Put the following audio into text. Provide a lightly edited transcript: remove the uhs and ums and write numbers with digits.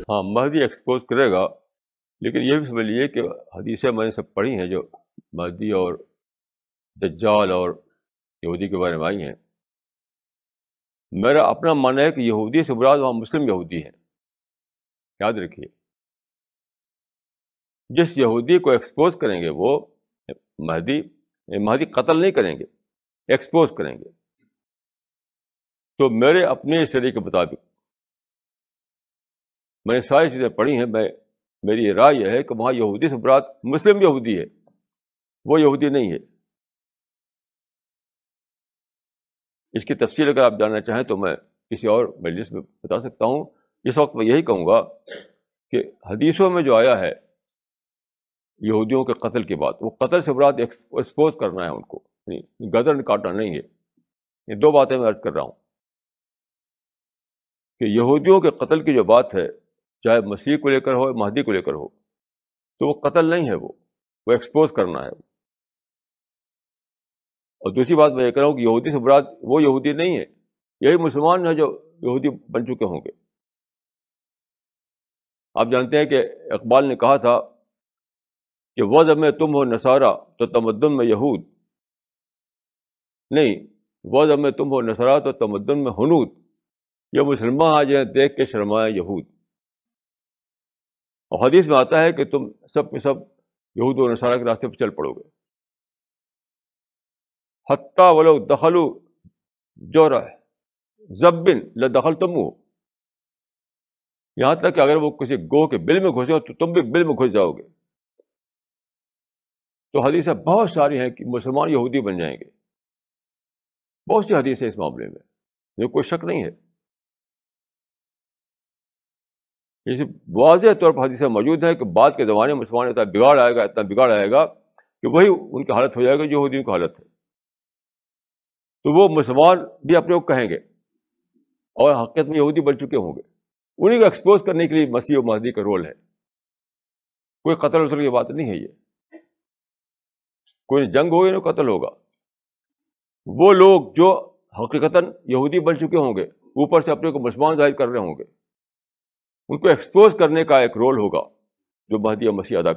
ہاں مہدی ایکسپوز کرے گا، لیکن یہ بھی سمجھ لیجیے کہ حدیثیں میں نے سب پڑھی ہیں جو مہدی اور دجال اور یہودی کے بارے میں آئی ہیں. میرا اپنا ماننا ہے کہ یہودی سے مراد وہاں مسلم یہودی ہیں. یاد رکھیے، جس یہودی کو ایکسپوز کریں گے وہ مہدی قتل نہیں کریں گے، ایکسپوز کریں گے. تو میرے اپنے اسٹڈی کے مطابق میں نے ساری چیزیں پڑھی ہیں، میری رائے یہ ہے کہ وہاں یہودی سے مراد مسلم یہودی ہے، وہ یہودی نہیں ہے. اس کی تفصیل اگر آپ جاننا چاہیں تو میں کسی اور مجلس میں بتا سکتا ہوں. اس وقت میں یہی کہوں گا کہ حدیثوں میں جو آیا ہے یہودیوں کے قتل کی بات، وہ قتل سے مراد ایکسپوز کرنا ہے ان کو، گردن کاٹنا نہیں ہے. یہ دو باتیں میں عرض کر رہا ہوں کہ یہودیوں کے قتل کی جو بات ہے، چاہے مسیح کو لے کر ہو مہدی کو لے کر ہو، تو وہ قتل نہیں ہے، وہ ایکسپوز کرنا ہے. اور دوسری بات میں یہ کہہ رہا ہوں کہ یہودی سے مراد وہ یہودی نہیں ہے، یہی مسلمان ہیں جو یہودی بن چکے ہوں گے. آپ جانتے ہیں کہ اقبال نے کہا تھا کہ وضع میں تم ہو نصارہ تو تمدن میں یہود نہیں، وضع میں تم ہو نصارہ تو تمدن میں ہنود، یہ مسلمان آ جائیں دیکھ کے شرمائے یہود. اور حدیث میں آتا ہے کہ تم سب کے سب یہود و نصارہ کے راستے پہ چل پڑو گے. حتیٰ ولو دخلوا جوڑا زبن لدخلتموہ، یہاں تک کہ اگر وہ کسی گوہ کے بل میں گھسے ہو تو تم بھی بل میں گھس جاؤ گے. تو حدیثیں بہت ساری ہیں کہ مسلمان یہودی بن جائیں گے، بہت سی حدیثیں اس معاملے میں، یہ کوئی شک نہیں ہے. یہ واضح طور پر حدیثیں موجود ہیں کہ بعد کے زمانے میں مسلمان اتنا بگاڑ آئے گا کہ وہی ان کی حالت ہو جائے گا جو یہودیوں کی حالت ہے. تو وہ مسلمان بھی اپنے کو کہیں گے اور حقیقت میں یہودی بن چکے ہوں گے. انہیں کو ایکسپوز کرنے کے لیے مسیح و مہدی کا رول ہے. کوئی قتل وتل کی بات نہیں ہے، یہ کوئی جنگ ہوگی نہ قتل ہوگا. وہ لوگ جو حقیقتاً یہودی بن چکے ہوں گے، اوپر سے اپنے کو مسلمان ظاہر کر رہے ہوں گے، ان کو ایکسپوز کرنے کا ایک رول ہوگا جو مہدی اور مسیح ادا